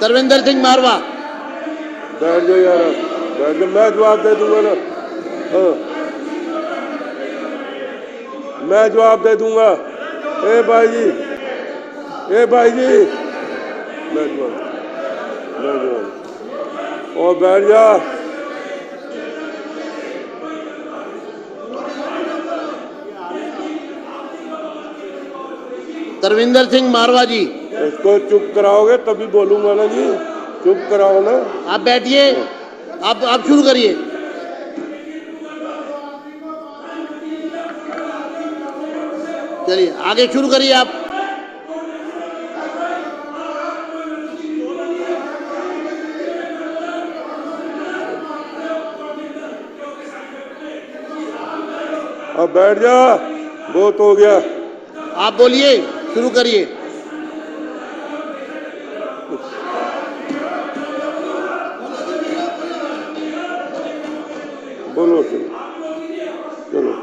तरविंदर सिंह मारवा। बैठ जाओ यार, बैठ जाओ, मैं जवाब दे दूंगा ना। हाँ, मैं जवाब दे दूंगा। ए भाई जी, ए भाई जी, मैं जवाब, और बैठ जा। तरविंदर सिंह मारवा जी। इसको चुप कराओगे तभी बोलूंगा ना जी, चुप कराओ ना। आप बैठिए, आप शुरू करिए। चलिए आगे शुरू करिए आप। अब बैठ जा, बहुत हो गया। आप बोलिए, शुरू करिए। बोलो चलो, चलो।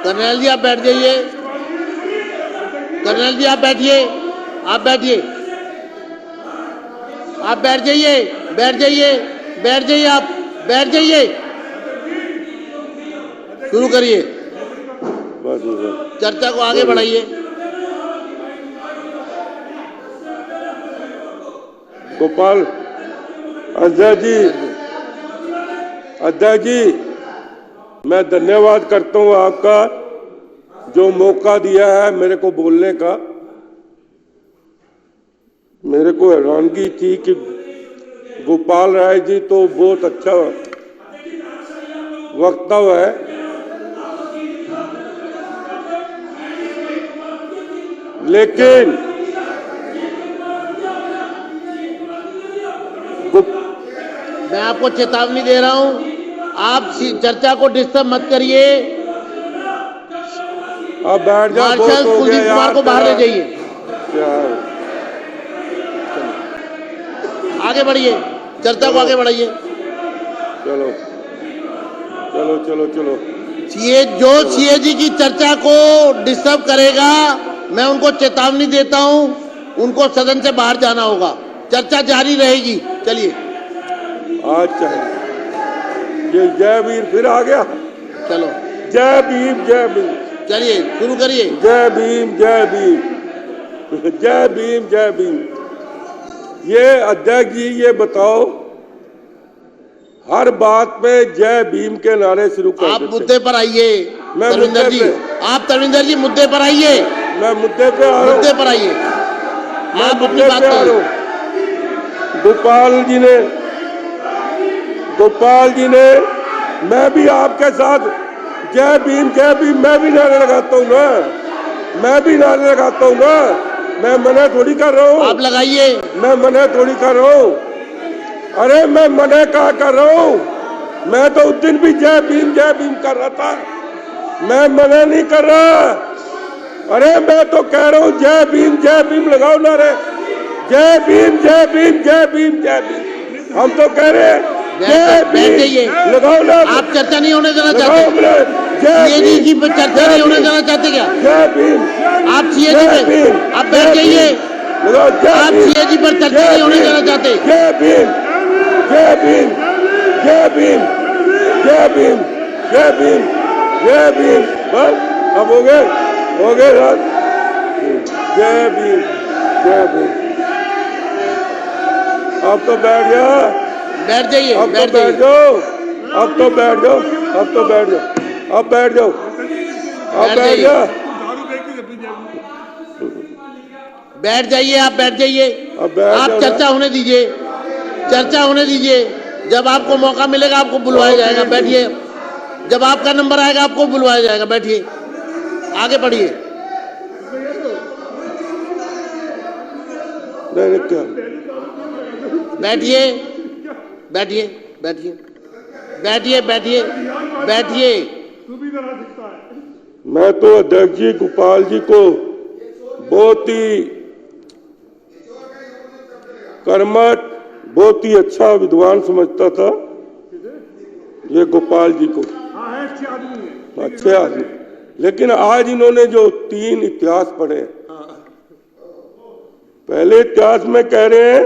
कर्नल जी आप बैठ जाइए। कर्नल जी आप बैठिए, आप बैठिए, आप बैठ जाइए, बैठ जाइए, बैठ जाइए, आप बैठ जाइए। शुरू करिए, चर्चा को आगे बढ़ाइए। गोपाल अध्यक्ष जी, मैं धन्यवाद करता हूं आपका, जो मौका दिया है मेरे को बोलने का। मेरे को हैरानगी थी कि गोपाल राय जी तो बहुत अच्छा वक्तव्य है, लेकिन मैं आपको चेतावनी दे रहा हूं, आप चर्चा को डिस्टर्ब मत करिए। अब बैठ जाओ, मार्शल कुलदीप कुमार को बाहर ले जाइए। आगे बढ़िए, चर्चा को आगे बढ़ाइए। चलो चलो चलो चलो। सीए जी की चर्चा को डिस्टर्ब करेगा, मैं उनको चेतावनी देता हूं, उनको सदन से बाहर जाना होगा। चर्चा जारी रहेगी। चलिए। अच्छा, ये जय वीर फिर आ गया। चलो, जय भीम, जय भीम। चलिए शुरू करिए। जय भीम, जय भीम, जय भीम, जय भीम। ये अध्यक्ष जी, ये बताओ, हर बात पे जय भीम के नारे शुरू कर देते। आप मुद्दे पर आइए तरविंदर जी, आप तरविंदर जी मुद्दे पर आइए। मैं मुद्दे पे आ रहा हूं, मुद्दे पर आइए, आप अपनी बात करिए। गोपाल जी ने, मैं भी आपके साथ जय भीम, जय भीम, मैं भी नारे लगाता हूँ ना, मैं भी नारे लगाता हूँ ना। मैं मना थोड़ी कर रहा हूँ। आप लगाइए। मैं मना थोड़ी कर रहा हूँ। अरे मैं मना क्या कर रहा हूँ, मैं तो उस दिन भी जय भीम कर रहा था, मैं मना नहीं कर रहा। अरे मैं तो कह रहा हूँ जय भीम लगाओ नारे, जय भीम, जय भीम, जय भीम, जय भीम। हम तो कह रहे हैं जय भीम लगाओ ना। आप चर्चा नहीं होने देना चाहते? सीए जी पर चर्चा नहीं होने देना चाहते क्या? जय भीम। आप सीए जी पे आप बैठ जाइए। आप सीए जी पर चर्चा नहीं होने देना चाहते? जय भीम, जय भीम, जय भीम, जय भीम, जय भीम, जय भीम। बस अब हो गए रात। जय भीम, जय भीम। अब तो बैठ जा, बैठ जाइए, अब तो बैठ जाओ, अब तो बैठ जाओ, अब तो बैठ जाओ, अब बैठ जाओ, अब बैठ जा। बैठ जाइए, आप बैठ जाइए। आप चर्चा होने दीजिए, चर्चा होने दीजिए। जब आपको मौका मिलेगा आपको बुलवाया जाएगा, बैठिए। जब आपका नंबर आएगा आपको बुलवाया जाएगा, बैठिए, आगे बढ़िए। बैठिए, बैठिए, बैठिए, बैठिए, बैठिए, बैठिए। मैं तो अध्यक्ष जी गोपाल जी को बहुत ही कर्मठ, बहुत ही अच्छा विद्वान समझता था। ये गोपाल जी को अच्छे आदमी, लेकिन आज इन्होंने जो 3 इतिहास पढ़े, पहले इतिहास में कह रहे हैं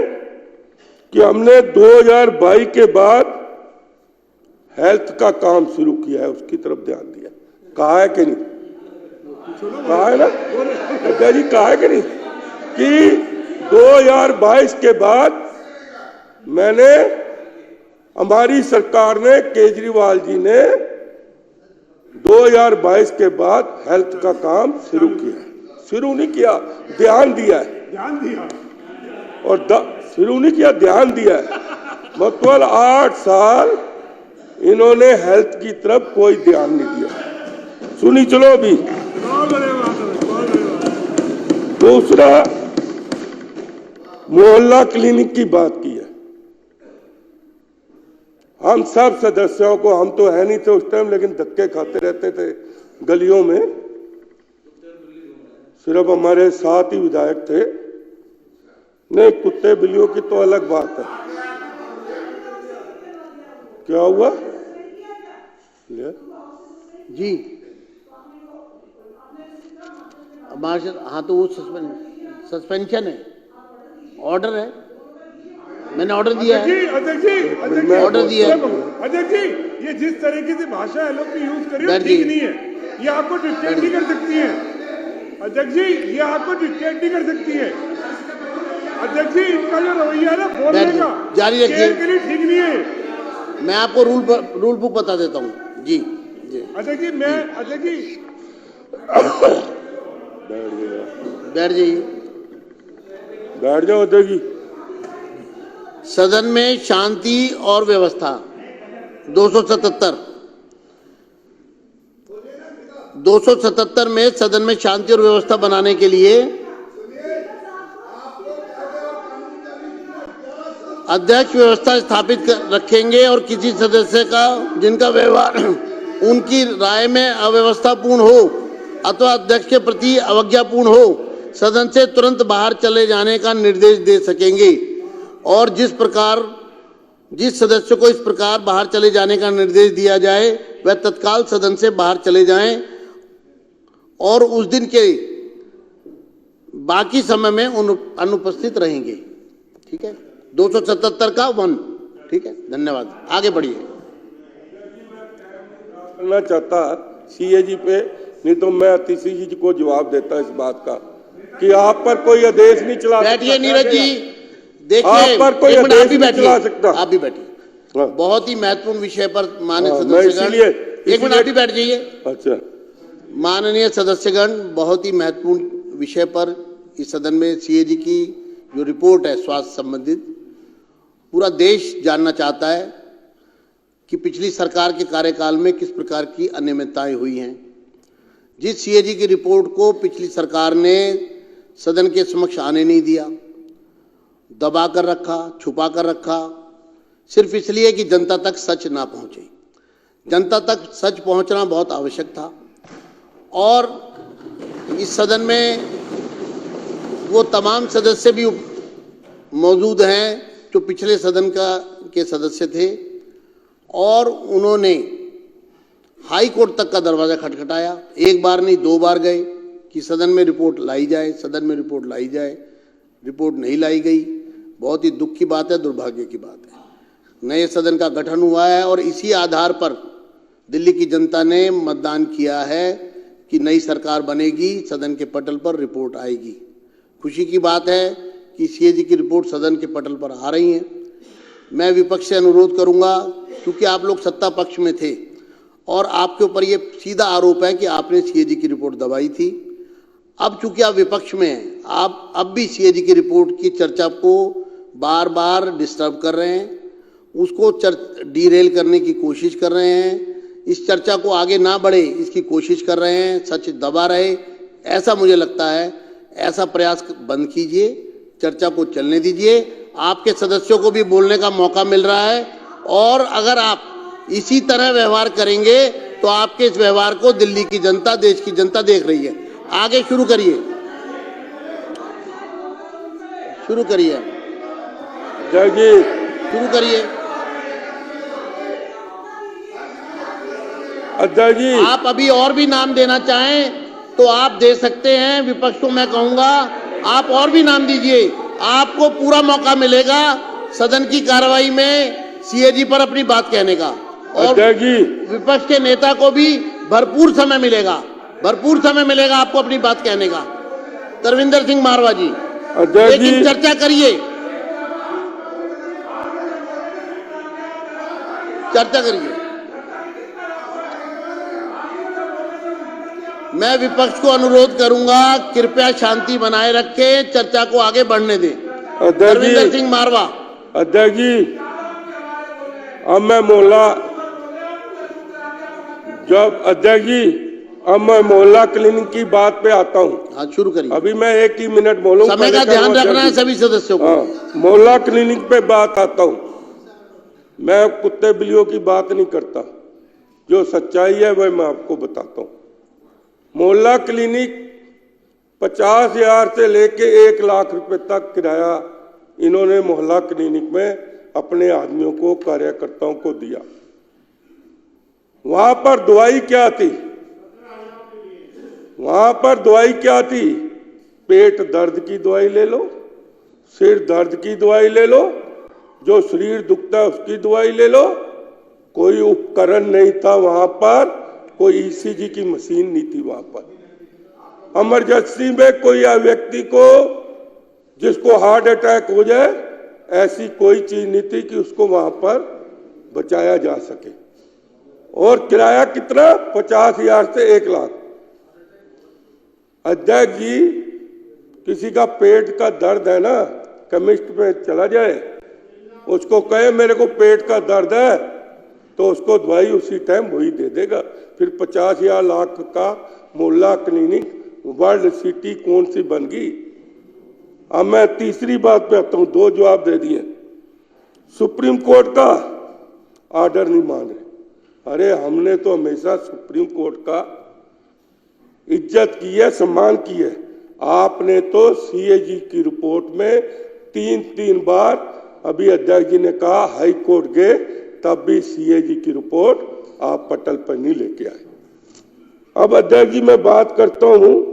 कि हमने 2022 के बाद हेल्थ का काम शुरू किया है, उसकी तरफ ध्यान दिया। कहा है कि नहीं? कहा है ना अध्यक्ष जी, कहा है कि नहीं कि 2022 के बाद मैंने, हमारी सरकार ने, केजरीवाल जी ने 2022 के बाद हेल्थ का काम शुरू किया। शुरू नहीं किया, ध्यान दिया है। ध्यान दिया और शुरू नहीं किया, ध्यान दिया है। मतलब 8 साल इन्होंने हेल्थ की तरफ कोई ध्यान नहीं दिया। सुनी चलो अभी। बहुत बड़े बात है, बहुत बड़ी बात। दूसरा, मोहल्ला क्लिनिक की बात की है। हम सब सदस्यों को, हम तो है नहीं थे उस टाइम, लेकिन धक्के खाते रहते थे गलियों में। सिर्फ हमारे साथ ही विधायक थे। नहीं, कुत्ते बिल्लियों की तो अलग बात है। क्या हुआ जी? हाँ, तो वो सस्पेंशन है, ऑर्डर है, मैंने ऑर्डर दिया है। अध्यक्ष जी, ऑर्डर दिया है। अध्यक्ष जी, ये जिस तरीके से भाषा एलओ की यूज करी है बैठ ठीक जी। नहीं है। ये आपको डिक्टेट नहीं कर सकती है। अध्यक्ष जी, ये आपको डिक्टेट नहीं कर सकती है। अध्यक्ष जी, इनका जो रवैया है ना बोलने बैठ का, जी, जारी रखिए। के लिए ठीक नहीं है। मैं आपको रूल बुक बता देता हूँ। जी जी अध्यक्ष जी, अध्यक्ष जी, बैठ जाइए। बैठ जाओ अध्यक्ष जी। सदन में शांति और व्यवस्था 277 में सदन में शांति और व्यवस्था बनाने के लिए अध्यक्ष व्यवस्था स्थापित रखेंगे और किसी सदस्य का जिनका व्यवहार उनकी राय में अव्यवस्थापूर्ण हो अथवा अध्यक्ष के प्रति अवज्ञापूर्ण हो, सदन से तुरंत बाहर चले जाने का निर्देश दे सकेंगे। और जिस सदस्य को इस प्रकार बाहर चले जाने का निर्देश दिया जाए वह तत्काल सदन से बाहर चले जाएं और उस दिन के बाकी समय में अनुपस्थित रहेंगे। ठीक है, 277 का 1। ठीक है, धन्यवाद। आगे बढ़िए। करना चाहता सीएजी पे, नहीं तो मैं अतिशी जी को जवाब देता इस बात का कि आप पर कोई आदेश नहीं चला सकता। बैठिए नीरज जी, देखिए, आप पर कोई एक मिनट, आप भी आदेश नहीं चला बैठिए, सकता। आप भी बैठिए। हाँ। बहुत ही महत्वपूर्ण विषय पर माननीय मैं सदस्यगण, इसीलिए एक मिनट आप भी बैठ जाइए। अच्छा, माननीय सदस्यगण, बहुत ही महत्वपूर्ण विषय पर इस सदन में सीएजी की जो रिपोर्ट है स्वास्थ्य संबंधित, पूरा देश जानना चाहता है कि पिछली सरकार के कार्यकाल में किस प्रकार की अनियमितताएं हुई हैं। जिस सीएजी की रिपोर्ट को पिछली सरकार ने सदन के समक्ष आने नहीं दिया, दबा कर रखा, छुपा कर रखा, सिर्फ इसलिए कि जनता तक सच ना पहुंचे। जनता तक सच पहुंचना बहुत आवश्यक था। और इस सदन में वो तमाम सदस्य भी मौजूद हैं जो पिछले सदन के सदस्य थे और उन्होंने हाई कोर्ट तक का दरवाजा खटखटाया। एक बार नहीं, 2 बार गए कि सदन में रिपोर्ट लाई जाए, सदन में रिपोर्ट लाई जाए। रिपोर्ट नहीं लाई गई। बहुत ही दुख की बात है, दुर्भाग्य की बात है। नए सदन का गठन हुआ है और इसी आधार पर दिल्ली की जनता ने मतदान किया है कि नई सरकार बनेगी, सदन के पटल पर रिपोर्ट आएगी। खुशी की बात है कि सीएजी की रिपोर्ट सदन के पटल पर आ रही है। मैं विपक्ष से अनुरोध करूंगा, क्योंकि आप लोग सत्ता पक्ष में थे और आपके ऊपर ये सीधा आरोप है कि आपने सीएजी की रिपोर्ट दबाई थी। अब चूंकि आप विपक्ष में हैं, आप अब भी सीएजी की रिपोर्ट की चर्चा को बार बार डिस्टर्ब कर रहे हैं, उसको डीरेल करने की कोशिश कर रहे हैं, इस चर्चा को आगे ना बढ़े इसकी कोशिश कर रहे हैं, सच दबा रहे, ऐसा मुझे लगता है। ऐसा प्रयास बंद कीजिए, चर्चा को चलने दीजिए। आपके सदस्यों को भी बोलने का मौका मिल रहा है और अगर आप इसी तरह व्यवहार करेंगे तो आपके इस व्यवहार को दिल्ली की जनता, देश की जनता देख रही है। आगे शुरू करिए, शुरू करिए, जय जी, शुरू करिए। अध्यक्ष जी, आप अभी और भी नाम देना चाहें तो आप दे सकते हैं। विपक्ष को मैं कहूंगा आप और भी नाम दीजिए, आपको पूरा मौका मिलेगा सदन की कार्रवाई में सीएजी पर अपनी बात कहने का, और अध्यक्ष जी, विपक्ष के नेता को भी भरपूर समय मिलेगा आपको अपनी बात कहने का। तरविंदर सिंह मारवा जी, अध्यक्ष लेकिन जी, चर्चा करिए, चर्चा करिए। मैं विपक्ष को अनुरोध करूंगा कृपया शांति बनाए रखें, चर्चा को आगे बढ़ने दें। अध्यक्ष तरविंदर जी, सिंह मारवा। अध्यक्ष जी, अब मैं मोहल्ला क्लिनिक की बात पे आता हूँ। हाँ, शुरू करिए। अभी मैं 1 ही मिनट बोलूँ, समय का ध्यान रखना है सभी सदस्यों को। हाँ, मोहल्ला क्लिनिक पे बात आता हूँ। मैं कुत्ते बिल्लियों की बात नहीं करता, जो सच्चाई है वह मैं आपको बताता हूँ। मोहल्ला क्लिनिक 50,000 से लेके 1 लाख रुपए तक किराया इन्होंने मोहल्ला क्लिनिक में अपने आदमियों को, कार्यकर्ताओं को दिया। वहां पर दवाई क्या थी? वहां पर दवाई क्या थी? पेट दर्द की दवाई ले लो, सिर दर्द की दवाई ले लो, जो शरीर दुखता है उसकी दवाई ले लो। कोई उपकरण नहीं था वहां पर, कोई ईसीजी की मशीन नहीं थी वहां पर। इमरजेंसी में कोई व्यक्ति को जिसको हार्ट अटैक हो जाए, ऐसी कोई चीज नहीं थी कि उसको वहां पर बचाया जा सके। और किराया कितना? 50,000 से 1 लाख। अध्यक्ष जी, किसी का पेट का दर्द है ना, केमिस्ट में चला जाए, उसको कहे मेरे को पेट का दर्द है, तो उसको दवाई उसी टाइम वही दे देगा। फिर 50,000 लाख का मोहल्ला क्लिनिक वर्ल्ड सिटी कौन सी बन गई? अब मैं तीसरी बात पे आता हूं, 2 जवाब दे दिए। सुप्रीम कोर्ट का ऑर्डर नहीं मान रहे। अरे हमने तो हमेशा सुप्रीम कोर्ट का इज्जत की है, सम्मान की है। आपने तो सीएजी की रिपोर्ट में 3 बार, अभी अध्यक्ष जी ने कहा हाई कोर्ट गए, तब भी सीएजी की रिपोर्ट आप पटल पर नहीं लेके आए। अब अध्यक्ष जी मैं बात करता हूं,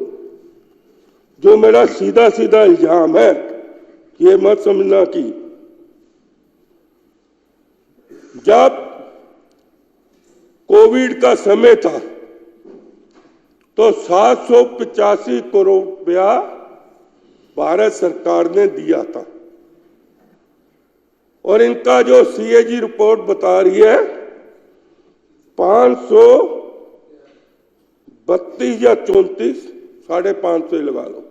जो मेरा सीधा सीधा इल्जाम है, ये मत समझना कि जब कोविड का समय था तो 785 करोड़ रुपया भारत सरकार ने दिया था, और इनका जो सीएजी रिपोर्ट बता रही है 532 या 34, 550 लगा लो।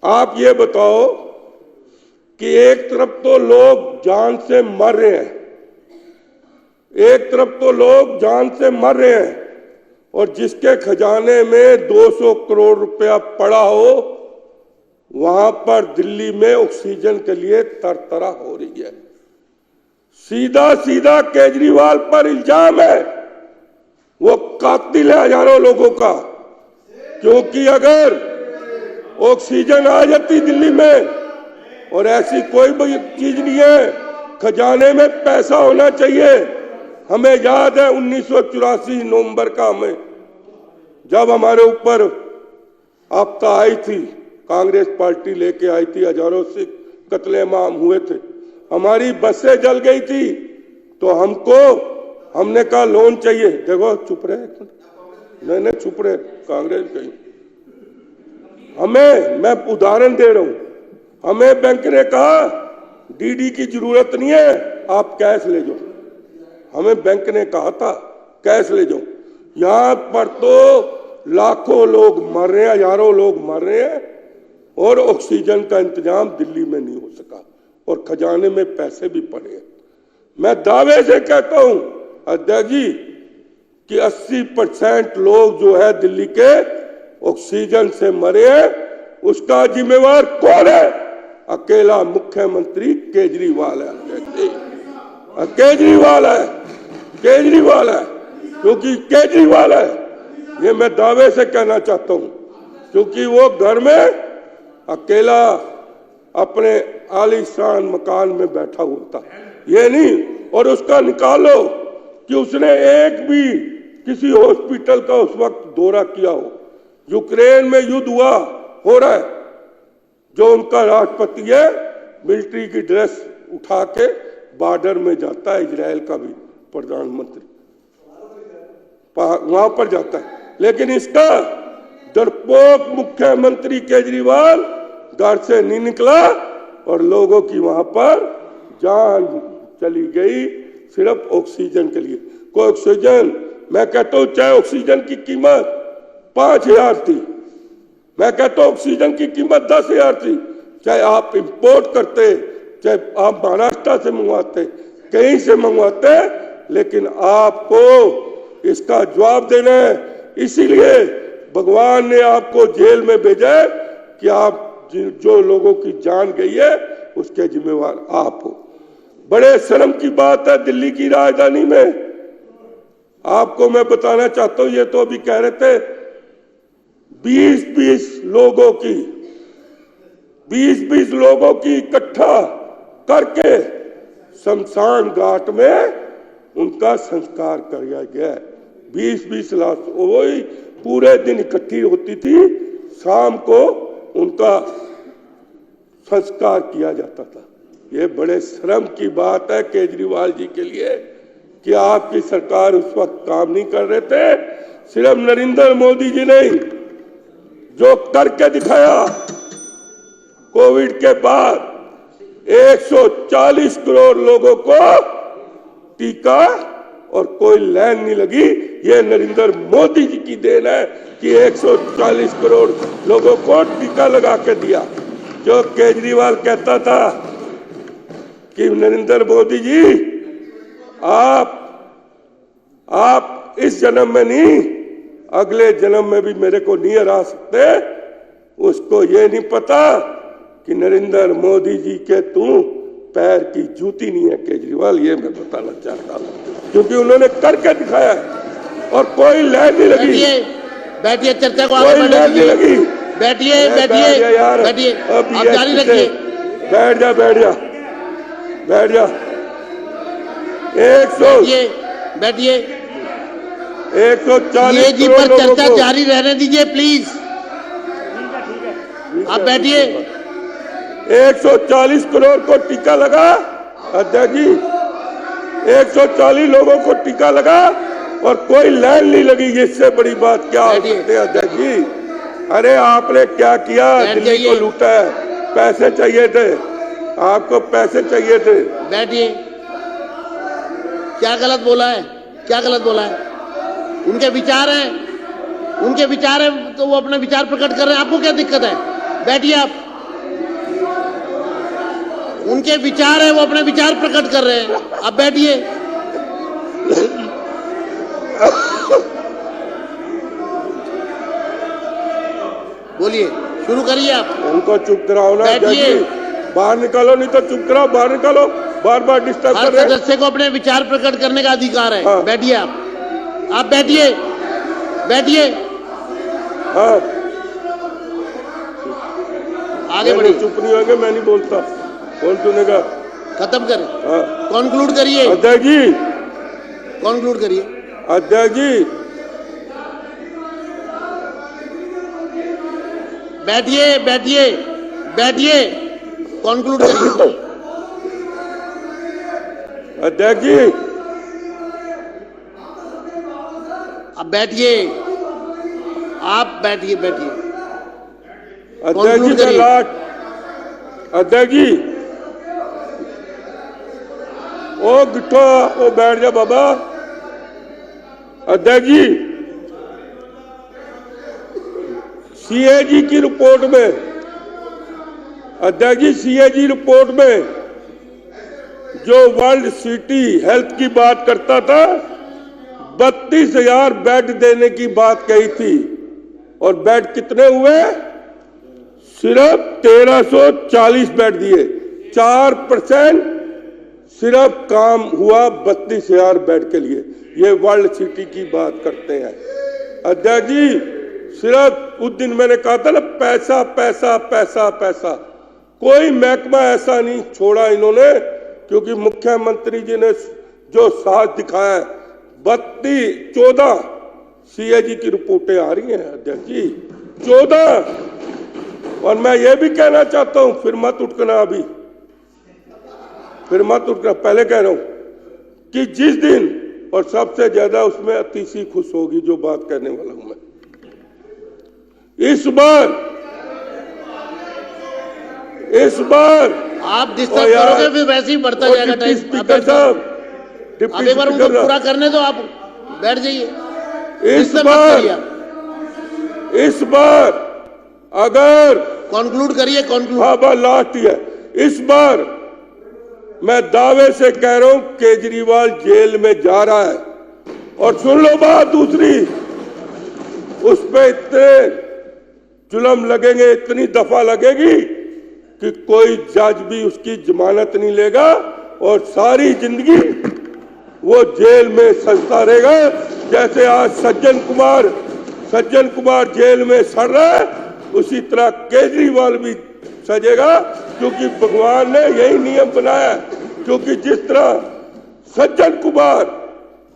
आप ये बताओ कि एक तरफ तो लोग जान से मर रहे हैं, और जिसके खजाने में 200 करोड़ रुपया पड़ा हो, वहां पर दिल्ली में ऑक्सीजन के लिए तरतरा हो रही है। सीधा सीधा केजरीवाल पर इल्जाम है, वो कातिल है हजारों लोगों का। क्योंकि अगर ऑक्सीजन आ जाती दिल्ली में, और ऐसी कोई भी चीज नहीं है, खजाने में पैसा होना चाहिए। हमें याद है 1984 नवंबर का, हमें जब हमारे ऊपर आपदा आई थी, कांग्रेस पार्टी लेके आई थी, हजारों से कत्लेआम हुए थे, हमारी बसें जल गई थी, तो हमने कहा लोन चाहिए। देखो चुप रहे, नहीं चुप रहे, कांग्रेस कहीं मैं उदाहरण दे रहा हूं, हमें बैंक ने कहा डीडी की जरूरत नहीं है, आप कैश ले जाओ। हमें बैंक ने कहा था कैश ले जाओ। यहां पर तो लाखों लोग मर रहे हैं, हजारों लोग मर रहे हैं, और ऑक्सीजन का इंतजाम दिल्ली में नहीं हो सका, और खजाने में पैसे भी पड़े हैं। मैं दावे से कहता हूं अध्यक्ष जी कि 80% लोग जो है दिल्ली के ऑक्सीजन से मरे हैं, उसका जिम्मेवार कौन है? अकेला मुख्यमंत्री केजरीवाल है। केजरीवाल है, क्योंकि केजरीवाल है, ये मैं दावे से कहना चाहता हूं, क्योंकि वो घर में अकेला अपने आलीशान मकान में बैठा हुआ था, ये नहीं। और उसका निकालो कि उसने एक भी किसी हॉस्पिटल का उस वक्त दौरा किया हो। यूक्रेन में युद्ध हो रहा है, जो उनका राष्ट्रपति है मिलिट्री की ड्रेस उठा के बॉर्डर में जाता है, इजराइल का भी प्रधानमंत्री वहां पर जाता है। लेकिन इसका डरपोक मुख्यमंत्री केजरीवाल घर से नहीं निकला और लोगों की वहां पर जान चली गई सिर्फ ऑक्सीजन के लिए। कोई ऑक्सीजन, मैं कहता हूं चाहे ऑक्सीजन की कीमत 5,000 थी, मैं कहता हूं ऑक्सीजन की कीमत 10,000 थी, चाहे आप इंपोर्ट करते, चाहे आप महाराष्ट्र से मंगवाते, कहीं से मंगवाते, लेकिन आपको इसका जवाब देना है। इसीलिए भगवान ने आपको जेल में भेजा है कि आप जो लोगों की जान गई है उसके जिम्मेवार आप हो। बड़े शर्म की बात है, दिल्ली की राजधानी में आपको मैं बताना चाहता हूं, ये तो अभी कह रहे थे 20-20 लोगों की इकट्ठा करके शमशान घाट में उनका संस्कार किया गया है। 20-20 लाश वही पूरे दिन इकट्ठी होती थी, शाम को उनका संस्कार किया जाता था। ये बड़े शर्म की बात है केजरीवाल जी के लिए कि आपकी सरकार उस वक्त काम नहीं कर रहे थे। सिर्फ नरेंद्र मोदी जी नहीं, जो करके दिखाया कोविड के बाद 140 करोड़ लोगों को टीका और कोई लाइन नहीं लगी, ये नरेंद्र मोदी जी की देन है कि 140 करोड़ लोगों को टीका लगा के दिया। जो केजरीवाल कहता था कि नरेंद्र मोदी जी आप इस जन्म में नहीं, अगले जन्म में भी मेरे को नहीं हरा सकते, उसको ये नहीं पता कि नरेंद्र मोदी जी के तू पैर की जूती नहीं है केजरीवाल। ये मैं बताना चाहता हूँ क्योंकि उन्होंने करके दिखाया है और कोई लाइन नहीं लगी। बैठिए, चर्चा को कोई आगे लाइन नहीं लगी। बैठिए यार, बैठिए, आप जारी रखिए। बैठ जा 140 जी पर चर्चा जारी रहने दीजिए प्लीज। आप बैठिए। 140 करोड़ को टीका लगा अध्यक्ष जी, 140 लोगों को टीका लगा और कोई लाइन नहीं लगी। इससे बड़ी बात क्या हो सकती है अध्यक्ष जी? अरे आपने क्या किया? दिल्ली को लूटा है, पैसे चाहिए थे आपको, पैसे चाहिए थे। बैठिए। क्या गलत बोला है? क्या गलत बोला है? उनके विचार हैं तो वो अपने विचार प्रकट कर रहे हैं, आपको क्या दिक्कत है? बैठिए आप। उनके विचार है, वो अपने विचार प्रकट कर रहे हैं, आप बैठिए। बोलिए, शुरू करिए आप। उनको चुप कराओ ना, बैठिए। बाहर निकालो, नहीं तो चुप कराओ, बाहर निकालो, बार बार डिस्टर्ब कर रहे हैं। हर सदस्य को अपने विचार प्रकट करने का अधिकार है। हाँ। बैठिए आप बैठिए। हाँ, आगे बढ़िए। चुप नहीं होंगे, मैं नहीं बोलता, कौन सुनेगा? खत्म करें। हाँ। कॉन्क्लूड करिए अध्यक्ष जी, कॉन्क्लूड करिए। अध्यक्ष जी बैठिए, कॉन्क्लूड करिए। अध्यक्ष जी आप बैठिए। अध्यक्ष जी का लाट, अध्यक्ष जी ओ गिट्ठो, ओ बैठ जा बाबा। अध्यक्ष जी, सीएजी की रिपोर्ट में, अध्यक्ष जी सीएजी रिपोर्ट में जो वर्ल्ड सिटी हेल्थ की बात करता था, 32,000 बेड देने की बात कही थी और बेड कितने हुए? सिर्फ 1340 बेड दिए। 4% सिर्फ काम हुआ 32,000 बेड के लिए। ये वर्ल्ड सिटी की बात करते हैं अध्यक्ष जी। सिर्फ उस दिन मैंने कहा था ना, पैसा पैसा पैसा पैसा। कोई महकमा ऐसा नहीं छोड़ा इन्होंने, क्योंकि मुख्यमंत्री जी ने जो साहस दिखाया है 14 सीएजी की रिपोर्टें आ रही हैं अध्यक्ष जी, 14। और मैं ये भी कहना चाहता हूं, फिर मत उठना अभी, फिर मत उठना, पहले कह रहा हूं कि जिस दिन, और सबसे ज्यादा उसमें अतिशी खुश होगी जो बात करने वाला हूं मैं, इस बार आप डिस्टर्ब करोगे फिर वैसे ही बढ़ता जाएगा टाइम। स्पीकर साहब, अब एक बार उनको पूरा करने दो, आप बैठ जाइए। इस बार अगर कंक्लूड करिए, कंक्लूड। हाँ लास्ट ही है, इस बार मैं दावे से कह रहा हूं केजरीवाल जेल में जा रहा है। और सुन लो बात दूसरी, उस पे इतने जुल्म लगेंगे, इतनी दफा लगेगी कि कोई जज भी उसकी जमानत नहीं लेगा और सारी जिंदगी वो जेल में सजता रहेगा। जैसे आज सज्जन कुमार जेल में सड़ रहा है, उसी तरह केजरीवाल भी सजेगा, क्योंकि भगवान ने यही नियम बनाया है। क्योंकि जिस तरह सज्जन कुमार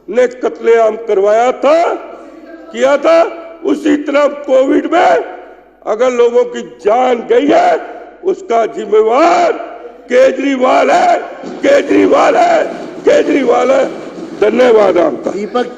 ने कत्लेआम किया था, उसी तरह कोविड में अगर लोगों की जान गई है, उसका जिम्मेवार केजरीवाल है। धन्यवाद आपका। दीपक